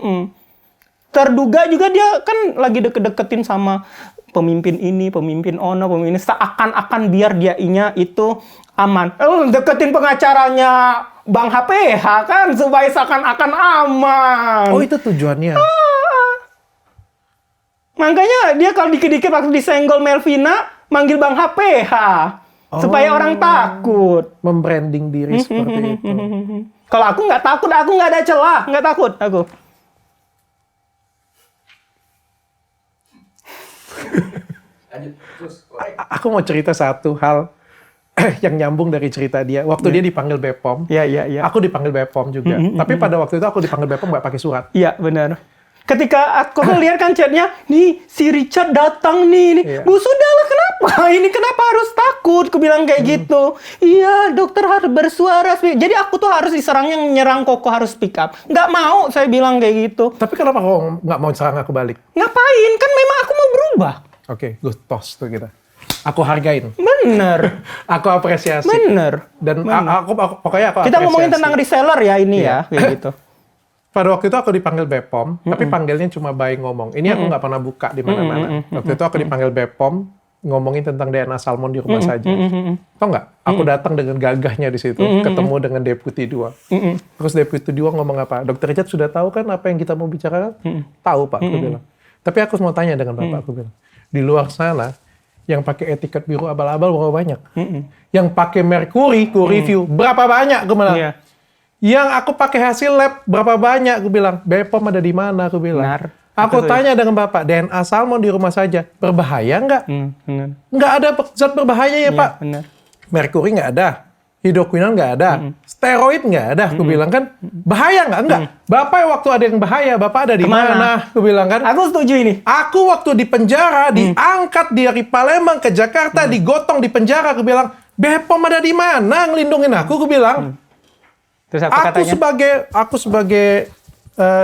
Terduga juga dia kan lagi deket-deketin sama pemimpin ini, pemimpin ono, pemimpin ini. Seakan-akan biar dia itu aman. Deketin pengacaranya Bang HPH kan, supaya seakan-akan aman. Oh, itu tujuannya? Makanya dia kalau dikit-dikit waktu disenggol Melvina, manggil Bang HPH. Supaya orang takut. Membranding diri seperti itu. Kalau aku nggak takut, aku nggak ada celah. Nggak takut, aku. Aku mau cerita satu hal yang nyambung dari cerita dia. Waktu dia dipanggil BPOM, Iya. aku dipanggil BPOM juga. Tapi pada waktu itu aku dipanggil BPOM nggak pakai surat. Iya, benar. Ketika aku lihat kan chatnya, nih si Richard datang nih. Iya. Bu, sudahlah, kenapa? Ini kenapa harus takut? Aku bilang kayak gitu. Iya, dokter harus bersuara. Jadi aku tuh harus diserang, yang nyerang Koko harus speak up. Nggak mau, saya bilang kayak gitu. Tapi kenapa kau nggak mau serang aku balik? Ngapain? Kan memang aku mau berubah. Oke, good toss tuh kita. Aku hargain. Bener. Aku apresiasi. Bener. Dan aku pokoknya aku Kita apresiasi. ngomongin tentang reseller ya ini Iya. ya, kayak gitu. Pada waktu itu aku dipanggil BPOM, tapi panggilnya cuma by ngomong. Ini aku nggak pernah buka di mana-mana. Waktu itu aku dipanggil BPOM, ngomongin tentang DNA salmon di rumah saja. Tahu nggak? Aku datang dengan gagahnya di situ, ketemu dengan Deputi 2. Terus Deputi 2 ngomong apa? Dr. Richard sudah tahu kan apa yang kita mau bicarakan? Tahu, Pak, aku bilang. Tapi aku mau tanya dengan Bapak, aku bilang. Di luar sana, yang pakai etiket biru abal-abal berapa banyak? Yang pakai Mercury, review, berapa banyak? Aku bilang. Iya. Yang aku pakai hasil lab berapa banyak? Aku bilang. BPOM ada di mana? Aku bilang. Benar. Aku tanya dengan Bapak, DNA salmon di rumah saja, berbahaya nggak? Benar. Nggak ada zat berbahaya ya, Pak? Benar. Merkuri nggak ada. Hidroquinone nggak ada. Steroid nggak ada. Aku bilang kan, bahaya nggak? Enggak. Bapak waktu ada yang bahaya, Bapak ada di mana? Aku bilang kan. Aku setuju ini. Aku waktu di penjara, diangkat dari Palembang ke Jakarta, digotong di penjara. Aku bilang, BPOM ada di mana ngelindungin aku? Aku bilang. Terus apa katanya? Aku sebagai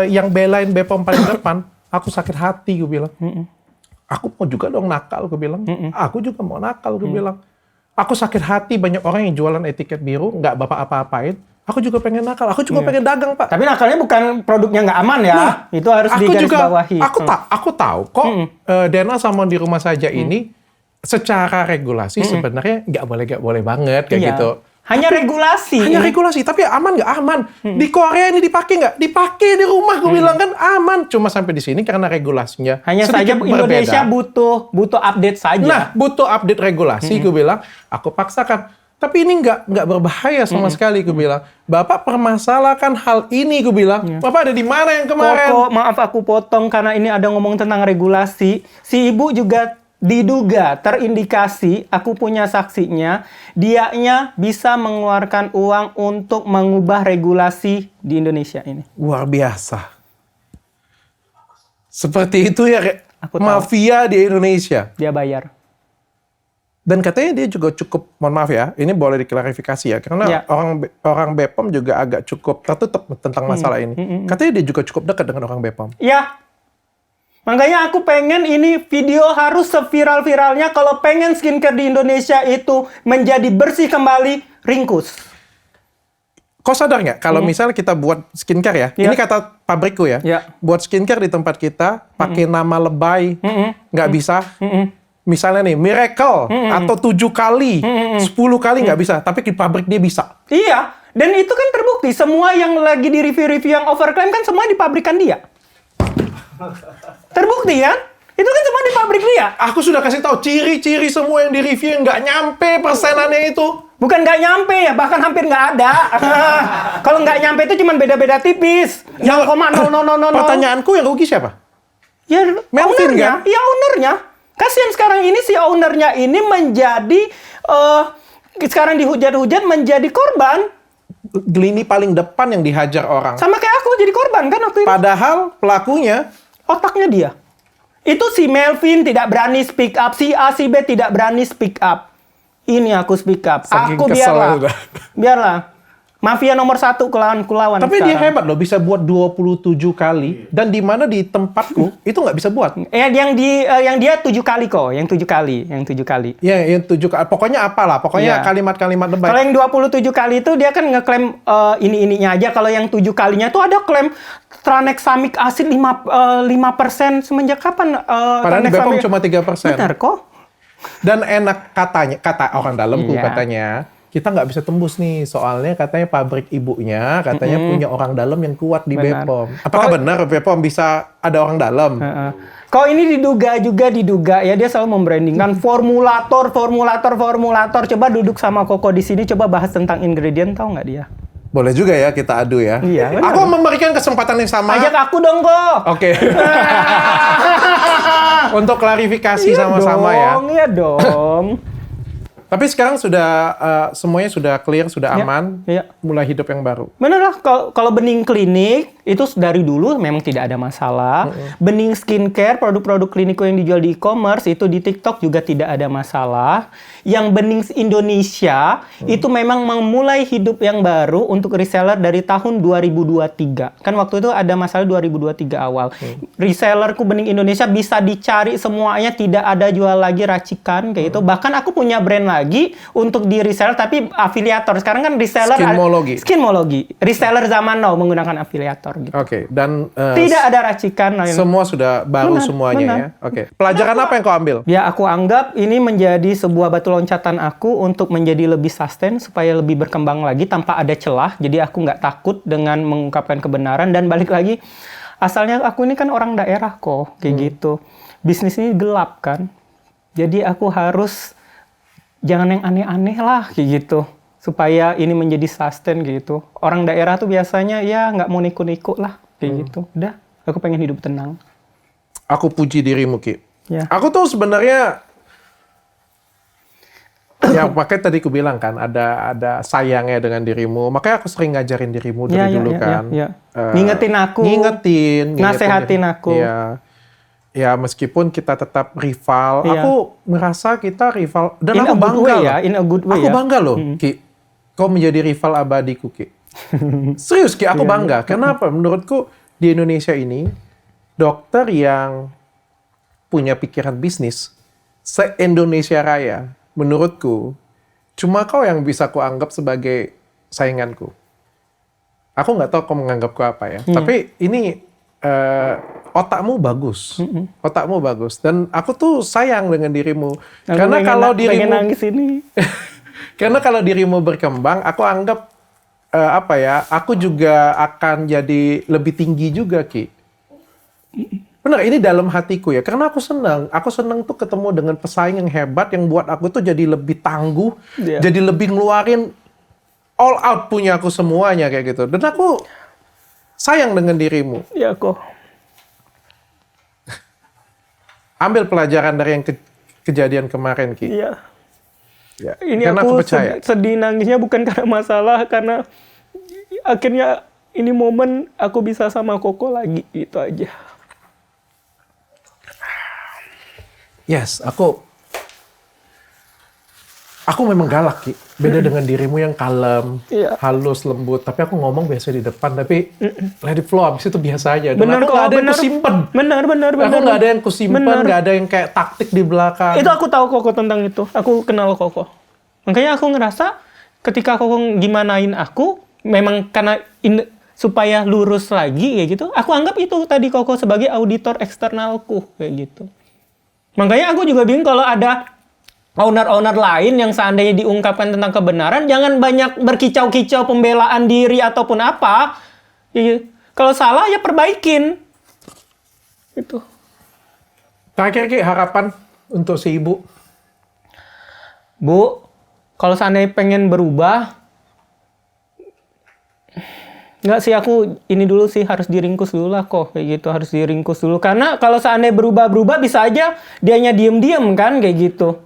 yang belain BPOM paling depan, aku sakit hati, gue bilang. Aku mau juga dong nakal, gue bilang. Aku juga mau nakal, gue bilang. Aku sakit hati banyak orang yang jualan etiket biru, nggak Bapak apa-apain. Aku juga pengen nakal, aku juga pengen dagang, Pak. Tapi nakalnya bukan produknya nggak aman ya. Nah, itu harus digarisbawahi. Aku tahu kok DNA salmon di rumah saja ini secara regulasi sebenarnya nggak boleh banget kayak Iya. gitu. Hanya regulasi. Hanya regulasi, tapi aman nggak aman? Di Korea ini dipakai nggak? Dipakai di rumah, gue bilang kan aman. Cuma sampai di sini karena regulasinya Hanya saja sedikit Indonesia berbeda. butuh update saja. Nah, butuh update regulasi, gue bilang. Aku paksakan. Tapi ini nggak berbahaya sama sekali, gue bilang. Bapak permasalahkan hal ini, gue bilang. Bapak ada di mana yang kemarin? Koko, maaf aku potong karena ini ada ngomong tentang regulasi. Si ibu juga diduga terindikasi, aku punya saksinya, dianya bisa mengeluarkan uang untuk mengubah regulasi di Indonesia ini. Luar biasa. Seperti itu ya, Aku tahu. mafia di Indonesia. Dia bayar. Dan katanya dia juga cukup, mohon maaf ya, ini boleh diklarifikasi ya, karena Ya. orang BPOM juga agak cukup tertutup tentang masalah ini. Katanya dia juga cukup dekat dengan orang BPOM. Ya. Makanya aku pengen ini video harus seviral-viralnya kalau pengen skincare di Indonesia itu menjadi bersih kembali, ringkus. Kau sadar nggak kalau misalnya kita buat skincare ya, Ya. ini kata pabrikku ya, Ya. buat skincare di tempat kita pakai nama lebay, nggak bisa. Misalnya nih, Miracle atau 7 kali, 10 kali nggak bisa, tapi di pabrik dia bisa. Iya, dan itu kan terbukti. Semua yang lagi di review-review yang overclaim kan semua di pabrikan dia. Terbukti kan? Itu kan semua di pabrik dia. Aku sudah kasih tahu ciri-ciri semua yang di review nggak nyampe persenannya itu. Bukan nggak nyampe ya, bahkan hampir nggak ada. Kalau nggak nyampe itu cuma beda-beda tipis. 0,0000. Pertanyaanku yang rugi siapa? Ya, Melvin ownernya, kan? ya ownernya. Kasihan sekarang ini si ownernya ini menjadi sekarang dihujat-hujat menjadi korban. Lini paling depan yang dihajar orang. Sama kayak aku jadi korban kan waktu itu. Padahal pelakunya Otaknya dia. Itu si Melvin tidak berani speak up, si A, si B tidak berani speak up. Ini aku speak up. Saking Aku kesel biarlah. udah. Biarlah. Mafia nomor 1 kulawan Tapi dia sekarang. hebat loh, bisa buat 27 kali. Dan di mana di tempatku, itu nggak bisa buat. Yang dia 7 kali kok, yang 7 kali. Ya, yang 7 kali. Pokoknya apalah, pokoknya Iya. kalimat-kalimat lebay. Kalau yang 27 kali itu dia kan ngeklaim ini-ininya aja. Kalau yang 7 kalinya tuh ada klaim tranexamic acid 5% semenjak kapan? Padahal di Bepom cuma 3%. Benar kok. Dan enak katanya, kata orang dalamku Iya. katanya, kita nggak bisa tembus nih, soalnya katanya pabrik ibunya katanya punya orang dalam yang kuat di Benar. Bepom. Apakah benar Bepom bisa ada orang dalam? Kok ini diduga ya dia selalu membrandingkan formulator. Coba duduk sama Koko di sini, coba bahas tentang ingredient, tahu nggak dia? Boleh juga ya kita adu ya. Iya, benar. Aku memberikan kesempatan yang sama. Ajak aku dong kok. Oke. Untuk klarifikasi sama-sama ya. Iya dong. Tapi sekarang sudah semuanya sudah clear, sudah Iya, aman, iya. mulai hidup yang baru. Bener lah, kalau bening klinik itu dari dulu memang tidak ada masalah. Bening skincare, produk-produk klinikku yang dijual di e-commerce itu di TikTok juga tidak ada masalah. Yang bening Indonesia itu memang memulai hidup yang baru untuk reseller dari tahun 2023. Kan waktu itu ada masalah 2023 awal. Resellerku bening Indonesia bisa dicari semuanya, tidak ada jual lagi racikan kayak gitu. Bahkan aku punya brand lagi untuk di reseller tapi afiliator. Sekarang kan reseller Skinmology. Reseller zaman now menggunakan afiliator gitu. Oke, dan Tidak ada racikan. semua sudah baru Benar, semuanya benar. ya. Oke. Pelajaran apa yang kau ambil? Ya, aku anggap ini menjadi sebuah batu loncatan aku untuk menjadi lebih sustain supaya lebih berkembang lagi tanpa ada celah. Jadi aku nggak takut dengan mengungkapkan kebenaran dan balik lagi asalnya aku ini kan orang daerah kok kayak gitu. Bisnis ini gelap kan. Jadi aku harus jangan yang aneh-aneh lah kayak gitu supaya ini menjadi sustain gitu. Orang daerah tuh biasanya ya nggak mau niku-niku lah kayak gitu. Udah, aku pengen hidup tenang. Aku puji dirimu, Ki. Ya. Aku tuh sebenarnya ya makanya tadi aku bilang kan ada sayangnya dengan dirimu. Makanya aku sering ngajarin dirimu dari dulu kan. Ngingetin aku. Nasehatin aku. Iya. Ya meskipun kita tetap rival, Iya. aku merasa kita rival dan In aku a good bangga way loh. ya, in a good way Aku ya. bangga loh, Ki. Kau menjadi rival abadiku, Ki. Serius, Ki, aku bangga. Kenapa? Menurutku di Indonesia ini dokter yang punya pikiran bisnis se-Indonesia Raya, menurutku cuma kau yang bisa kuanggap sebagai sainganku. Aku nggak tahu kau menganggapku apa ya. Tapi ini otakmu bagus. Otakmu bagus. Dan aku tuh sayang dengan dirimu. Karena kalau dirimu nangis ini. karena kalau dirimu berkembang, aku anggap aku juga akan jadi lebih tinggi juga, Ki. Benar, ini dalam hatiku ya. Karena aku senang tuh ketemu dengan pesaing yang hebat yang buat aku tuh jadi lebih tangguh, jadi lebih ngeluarin all out punya aku semuanya kayak gitu. Dan aku sayang dengan dirimu. Ya kok. Ambil pelajaran dari yang kejadian kemarin, Ki. Iya. Ya. Ini Karena aku aku percaya. sedih nangisnya bukan karena masalah, karena akhirnya ini momen aku bisa sama Koko lagi, itu aja. Yes, aku memang galak, Ki. Beda dengan dirimu yang kalem, Iya. halus, lembut. Tapi aku ngomong biasa di depan, tapi let it flow, abis itu biasa aja. Dan Bener aku kok, nggak ada yang bener. kusimpen. Benar. Aku nggak ada yang kusimpen, Bener. nggak ada yang kayak taktik di belakang. Itu aku tahu Koko tentang itu. Aku kenal Koko. Makanya aku ngerasa ketika Koko gimanain aku, memang karena supaya lurus lagi kayak gitu, aku anggap itu tadi Koko sebagai auditor eksternalku kayak gitu. Makanya aku juga bingung kalau ada owner-owner lain yang seandainya diungkapkan tentang kebenaran, jangan banyak berkicau-kicau pembelaan diri ataupun apa. Kalau salah ya perbaikin. Itu. Terakhir, Ki, harapan untuk si ibu. Bu, kalau seandainya pengen berubah, Nggak sih, aku ini dulu sih harus diringkus dulu lah kok, kayak gitu, harus diringkus dulu. Karena kalau seandainya berubah-berubah bisa aja dianya diem-diem kan, kayak gitu.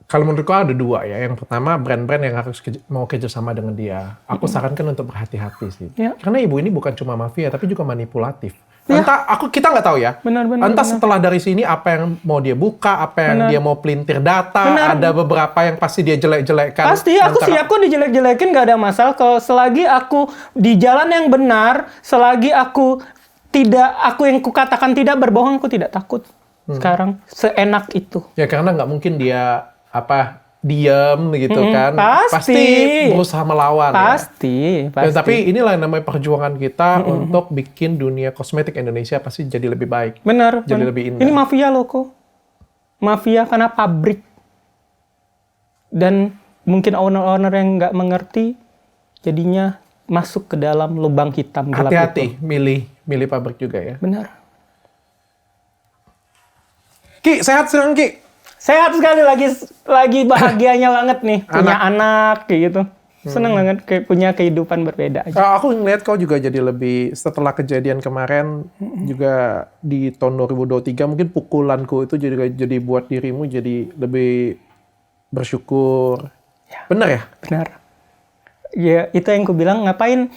Kalau menurutku ada dua ya. Yang pertama, brand-brand yang harus mau kerjasama dengan dia. Aku sarankan untuk berhati-hati sih. Ya. Karena ibu ini bukan cuma mafia, tapi juga manipulatif. Entah, kita nggak tahu ya. Benar. Entah setelah dari sini apa yang mau dia buka, apa yang dia mau pelintir data. Ada beberapa yang pasti dia jelek-jelekkan. Pasti, aku siap kok dijelek-jelekin, nggak ada masalah. Kalau selagi aku di jalan yang benar, selagi aku yang kukatakan tidak berbohong, aku tidak takut. Sekarang, seenak itu. Ya karena nggak mungkin dia diam gitu kan. Pasti berusaha melawan. Pasti. Ya, tapi inilah yang namanya perjuangan kita untuk bikin dunia kosmetik Indonesia pasti jadi lebih baik. Benar. Jadi lebih indah. Ini mafia loh kok. Mafia karena pabrik. Dan mungkin owner-owner yang nggak mengerti, jadinya masuk ke dalam lubang hitam gelap. Hati-hati milih pabrik juga ya. Benar. Ki, sehat sekarang Ki? Sehat sekali, lagi bahagianya banget nih, punya anak kayak gitu. Seneng banget, kayak punya kehidupan berbeda aja. Aku ngeliat kau juga jadi lebih, setelah kejadian kemarin, juga di tahun 2023, mungkin pukulanku itu jadi buat dirimu jadi lebih bersyukur. Ya. Benar ya? Benar. Ya, itu yang ku bilang, ngapain,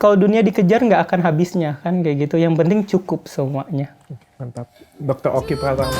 kalau dunia dikejar nggak akan habisnya, kan kayak gitu. Yang penting cukup semuanya. Mantap. Dr. Oki Pratama.